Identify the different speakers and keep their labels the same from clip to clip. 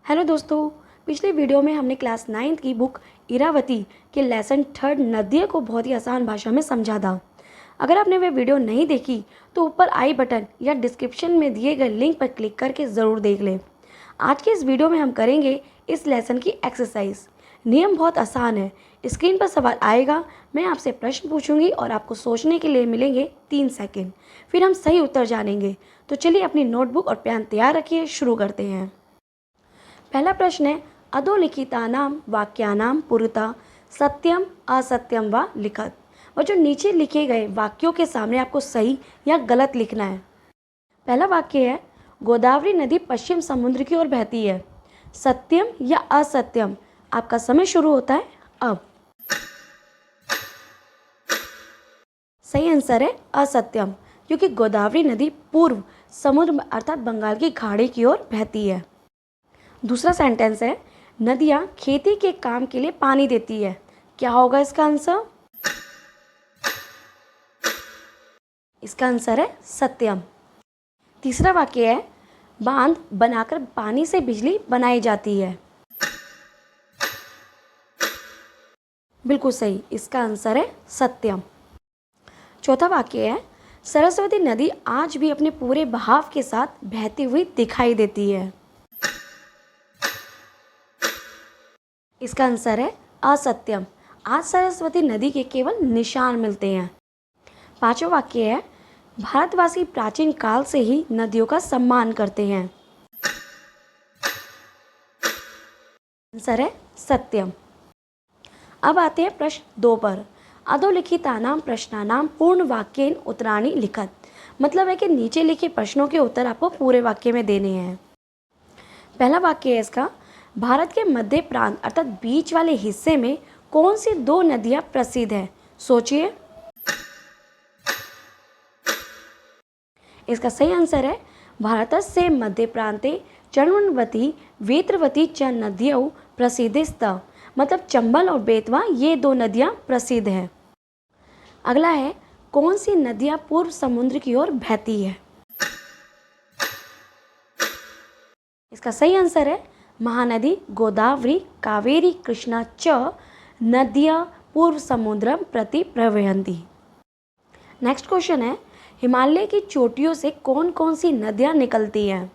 Speaker 1: Hello दोस्तों। पिछले video में हमने क्लास 9th की बुक इरावती के लेसन 3 नदिया को बहुत ही आसान भाषा में समझा था। अगर आपने वह वीडियो नहीं देखी तो ऊपर आई बटन या डिस्क्रिप्शन में दिए गए लिंक पर क्लिक करके ज़रूर देख लें। आज के इस वीडियो में हम करेंगे इस लेसन की एक्सरसाइज। नियम बहुत आसान है। स्क्रीन पर सवाल आएगा, मैं आपसे प्रश्न पूछूंगी और आपको सोचने के लिए मिलेंगे 3 सेकेंड, फिर हम सही उत्तर जानेंगे। तो चलिए अपनी नोटबुक और पेन तैयार रखिए, शुरू करते हैं। पहला प्रश्न है, अधोलिखितानां वाक्यानां पुरतः सत्यम असत्यम व लिखत। और जो नीचे लिखे गए वाक्यों के सामने आपको सही या गलत लिखना है। पहला वाक्य है, गोदावरी नदी पश्चिम समुद्र की ओर बहती है। सत्यम या असत्यम? आपका समय शुरू होता है अब। सही आंसर है असत्यम, क्योंकि गोदावरी नदी पूर्व समुद्र अर्थात बंगाल की खाड़ी की ओर बहती है। दूसरा सेंटेंस है, नदियाँ खेती के काम के लिए पानी देती है। क्या होगा इसका आंसर? इसका आंसर है सत्यम। तीसरा वाक्य है, बांध बनाकर पानी से बिजली बनाई जाती है। बिल्कुल सही, इसका आंसर है सत्यम। चौथा वाक्य है, सरस्वती नदी आज भी अपने पूरे बहाव के साथ बहती हुई दिखाई देती है। इसका आंसर है असत्यम। आज सरस्वती नदी के केवल निशान मिलते हैं। पांचवा वाक्य है, भारतवासी प्राचीन काल से ही नदियों का सम्मान करते हैं। आंसर है सत्यम। अब आते हैं प्रश्न 2 पर। अधोलिखितानां प्रश्नानां पूर्ण वाक्येन उत्तराणि लिखत। मतलब है कि नीचे लिखे प्रश्नों के उत्तर आपको पूरे वाक्य में देने हैं। पहला वाक्य है इसका, भारत के मध्य प्रांत अर्थात बीच वाले हिस्से में कौन सी 2 नदियां प्रसिद्ध है? सोचिए। इसका सही आंसर है, भारतस्य मध्य प्रांते चर्मणवती वेत्रवती च नद्यौ प्रसिद्धिस्तः। मतलब चंबल और बेतवा ये 2 नदियां प्रसिद्ध हैं। अगला है, कौन सी नदियां पूर्व समुद्र की ओर बहती है? इसका सही आंसर है, महानदी गोदावरी कावेरी कृष्णा च नदियां पूर्व समुद्रम प्रति प्रवहन्ति। नेक्स्ट क्वेश्चन है, हिमालय की चोटियों से कौन कौन सी नदियां निकलती हैं?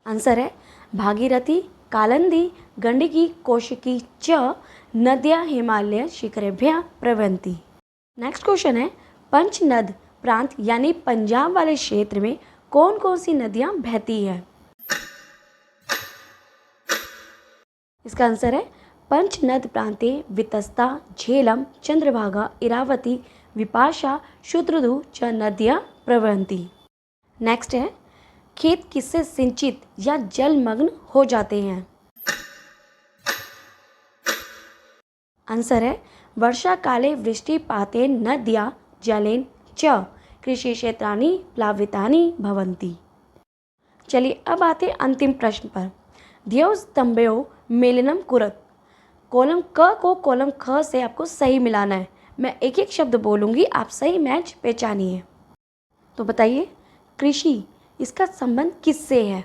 Speaker 1: आंसर है, भागीरथी कालिंदी गंडकी कौशिकी च नदियां हिमालय शिखरेभ्यः प्रवहन्ति। नेक्स्ट क्वेश्चन है, पंचनद प्रांत यानी पंजाब वाले क्षेत्र में कौन कौन सी नदियां बहती हैं? इसका आंसर है, पंचनद प्रांते वितस्ता झेलम चंद्रभागा इरावती विपाशा शुद्रदु च नदियां प्रवहन्ति। नेक्स्ट है, खेत किससे सिंचित या जलमग्न हो जाते हैं? आंसर है, वर्षा काले वृष्टिपाते नद्या जलेन च कृषि क्षेत्राणि प्लावितानि भवन्ति। चलिए अब आते अंतिम प्रश्न पर। द्वौ स्तंभयोः मेलनम कुरत। कॉलम क को कॉलम ख से आपको सही मिलाना है। मैं एक एक शब्द बोलूंगी, आप सही मैच पहचानिए। तो बताइए, कृषि इसका संबंध किससे है?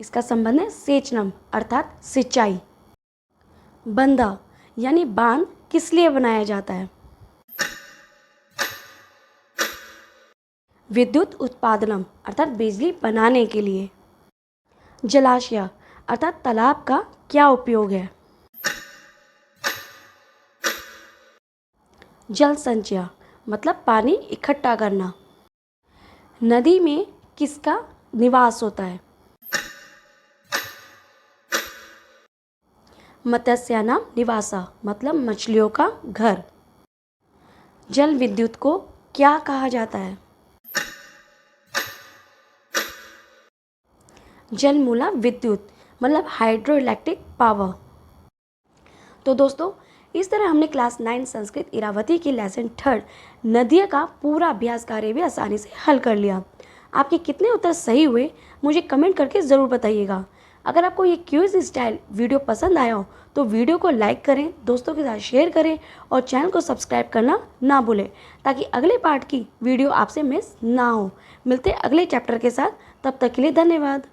Speaker 1: इसका संबंध है सेचनम अर्थात सिंचाई। बंधा यानी बांध किस लिए बनाया जाता है? विद्युत उत्पादनम अर्थात बिजली बनाने के लिए। जलाशय अर्थात तालाब का क्या उपयोग है? जल संचय मतलब पानी इकट्ठा करना। नदी में किसका निवास होता है? मत्स्यानां निवासा मतलब मछलियों का घर। जल विद्युत को क्या कहा जाता है? जलमूला विद्युत मतलब हाइड्रो इलेक्ट्रिक पावर। तो दोस्तों, इस तरह हमने क्लास 9 संस्कृत इरावती की लेसन 3 नदिया का पूरा अभ्यास कार्य भी आसानी से हल कर लिया। आपके कितने उत्तर सही हुए मुझे कमेंट करके ज़रूर बताइएगा। अगर आपको ये क्विज स्टाइल वीडियो पसंद आया हो तो वीडियो को लाइक करें, दोस्तों के साथ शेयर करें और चैनल को सब्सक्राइब करना ना भूलें ताकि अगले पार्ट की वीडियो आपसे मिस ना हो। मिलते हैं अगले चैप्टर के साथ, तब तक के लिए धन्यवाद।